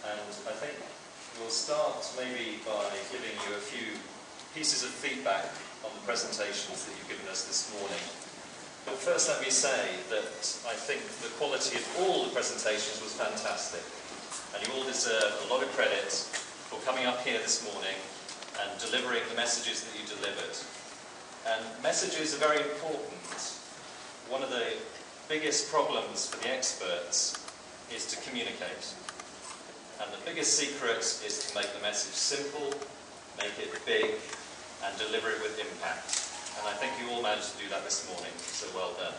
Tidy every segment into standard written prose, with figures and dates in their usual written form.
and I think we'll start maybe by giving you a few pieces of feedback on the presentations that you've given us this morning. But first let me say that I think the quality of all the presentations was fantastic, and you all deserve a lot of credit for coming up here this morning and delivering the messages that you delivered. And messages are very important. One of the biggest problems for the experts is to communicate. And the biggest secret is to make the message simple, make it big, and deliver it with impact. And I think you all managed to do that this morning, so well done.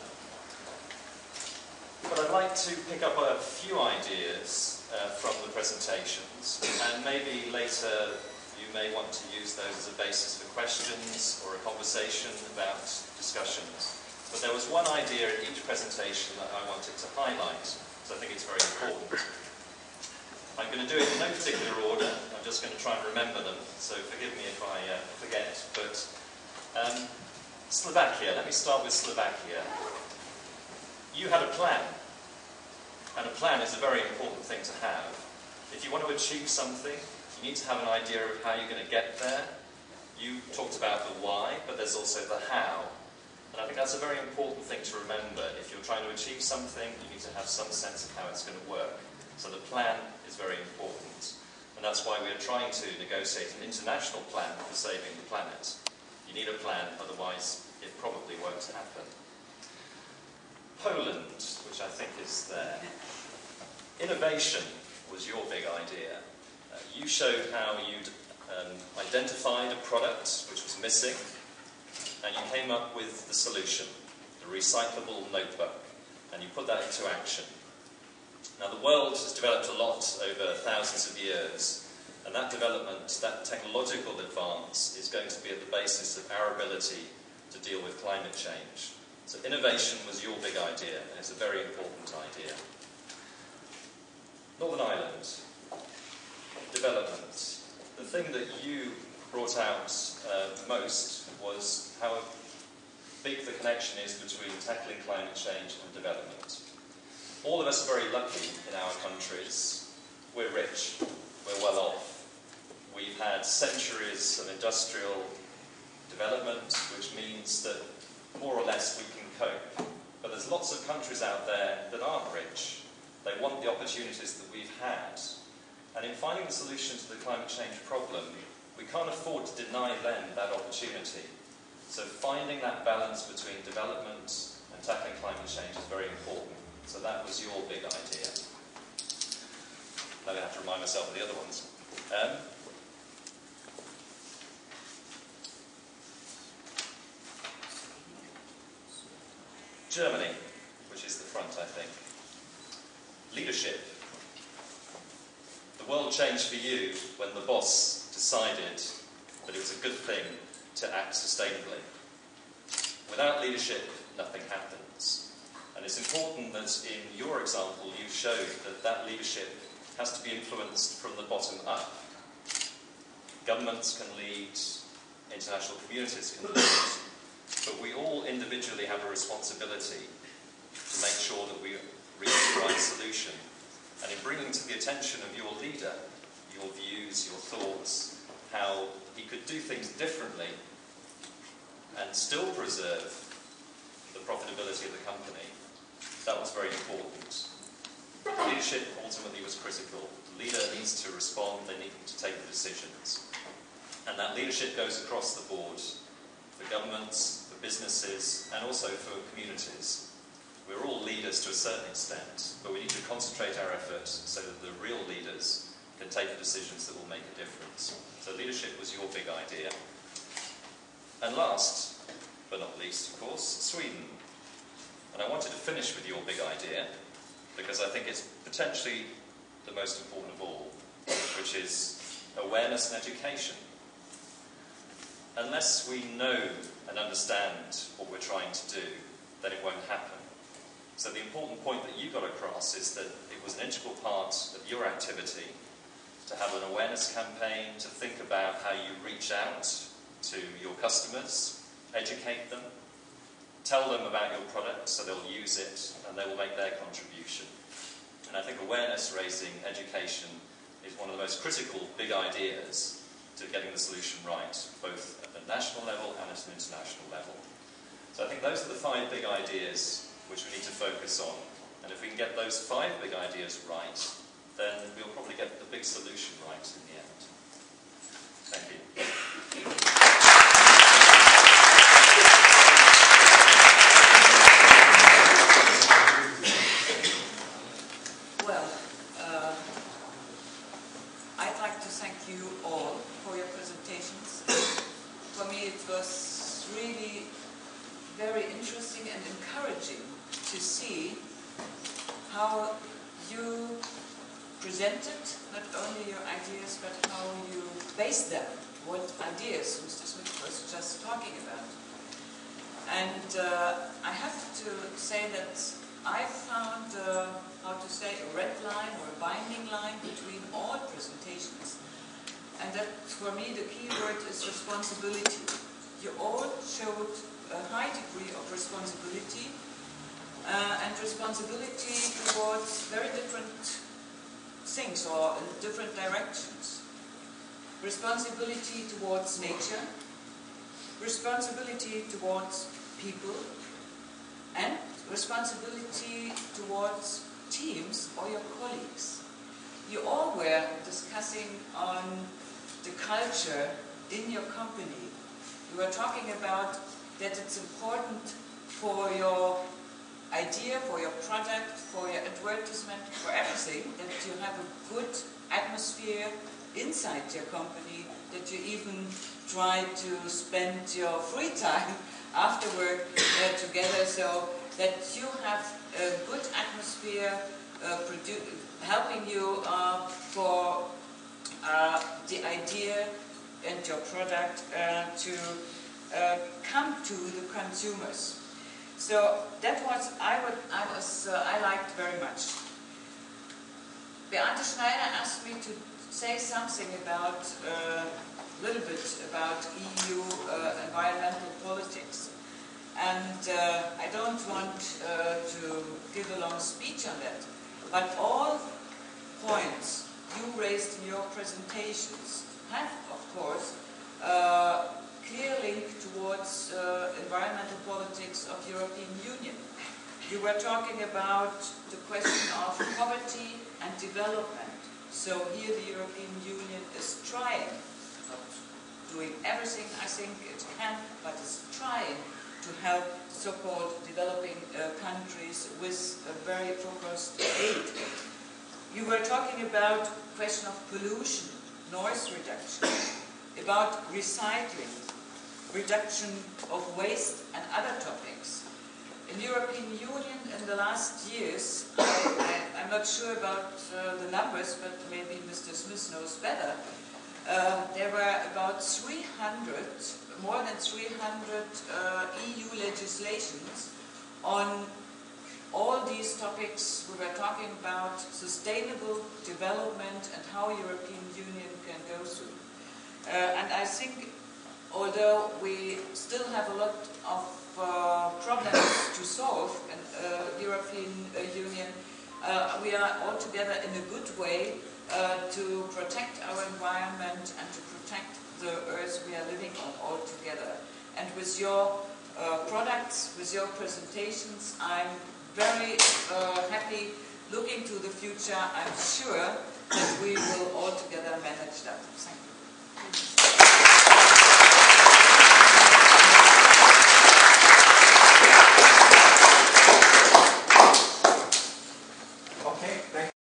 But I'd like to pick up a few ideas from the presentations, and maybe later you may want to use those as a basis for questions or a conversation about discussions. But there was one idea in each presentation that I wanted to highlight, so I think it's very important. I'm going to do it in no particular order. I'm just going to try and remember them, so forgive me if I forget. But Slovakia, let me start with Slovakia. You had a plan, and a plan is a very important thing to have. If you want to achieve something, you need to have an idea of how you're going to get there. You talked about the why, but there's also the how. And I think that's a very important thing to remember. If you're trying to achieve something, you need to have some sense of how it's going to work. So the plan is very important. And that's why we are trying to negotiate an international plan for saving the planet. You need a plan, otherwise it probably won't happen. Poland, which I think is there. Innovation was your big idea. You showed how you'd identified a product which was missing, and you came up with the solution, the recyclable notebook, and you put that into action. Now the world has developed a lot over thousands of years, and that development, that technological advance, is going to be at the basis of our ability to deal with climate change. So innovation was your big idea, and it's a very important idea. Northern Ireland, development. The thing that you brought out most was how big the connection is between tackling climate change and development. All of us are very lucky in our countries. We're rich, we're well off. We've had centuries of industrial development, which means that more or less we can cope. But there's lots of countries out there that aren't rich. They want the opportunities that we've had. And in finding the solution to the climate change problem, we can't afford to deny them that opportunity. So finding that balance between development and tackling climate change is very important. So that was your big idea. Now I have to remind myself of the other ones. Germany, which is the front, I think. Leadership. The world changed for you when the boss decided that it was a good thing to act sustainably. Without leadership, nothing happens. And it's important that in your example you showed that that leadership has to be influenced from the bottom up. Governments can lead, international communities can lead, but we all individually have a responsibility to make sure that we reach the right solution. And in bringing to the attention of your leader your views, your thoughts, how he could do things differently and still preserve the profitability of the company, that was very important. Leadership ultimately was critical. The leader needs to respond, they need to take the decisions. And that leadership goes across the board for governments, for businesses, and also for communities. We're all leaders to a certain extent, but we need to concentrate our efforts so that the real leaders can take the decisions that will make a difference. So leadership was your big idea. And last, but not least, of course, Sweden. And I wanted to finish with your big idea, because I think it's potentially the most important of all, which is awareness and education. Unless we know and understand what we're trying to do, then it won't happen. So the important point that you got across is that it was an integral part of your activity to have an awareness campaign, to think about how you reach out to your customers, educate them, tell them about your product so they'll use it and they will make their contribution. And I think awareness raising, education is one of the most critical big ideas to getting the solution right, both at the national level and at an international level. So I think those are the 5 big ideas which we need to focus on. And if we can get those 5 big ideas right, then we'll probably get the big solution right in the end. Thank you. Well, I'd like to thank you all for your presentations. For me it was really very interesting and encouraging to see how you presented not only your ideas but how you based them, what ideas Mr. Smith was just talking about. And I have to say that I found, how to say, a red line or a binding line between all presentations. And that for me the key word is responsibility. You all showed a high degree of responsibility and responsibility towards very different things or in different directions. Responsibility towards nature, responsibility towards people, and responsibility towards teams or your colleagues. You all were discussing on the culture in your company. You were talking about that it's important for your idea, for your product, for your advertisement, for everything, that you have a good atmosphere inside your company, that you even try to spend your free time after work together, so that you have a good atmosphere helping you for the idea and your product to come to the consumers. So that was I liked very much. Beate Schneider asked me to say something about a little bit about EU environmental politics, and I don't want to give a long speech on that, but all points you raised in your presentations have, of course, clear link towards environmental politics of European Union. You were talking about the question of poverty and development. So here the European Union is trying, not doing everything I think it can, but is trying to help so-called developing countries with a very focused aid. You were talking about the question of pollution, noise reduction, about recycling, reduction of waste and other topics. In the European Union in the last years, I'm not sure about the numbers, but maybe Mr. Smith knows better, there were about 300, more than 300 EU legislations on all these topics we were talking about, sustainable development and how European Union can go through. And I think, although we still have a lot of problems to solve in the European Union, we are all together in a good way to protect our environment and to protect the earth we are living on all together. And with your products, with your presentations, I'm very happy looking to the future. I'm sure that we will all together manage that. Thank you.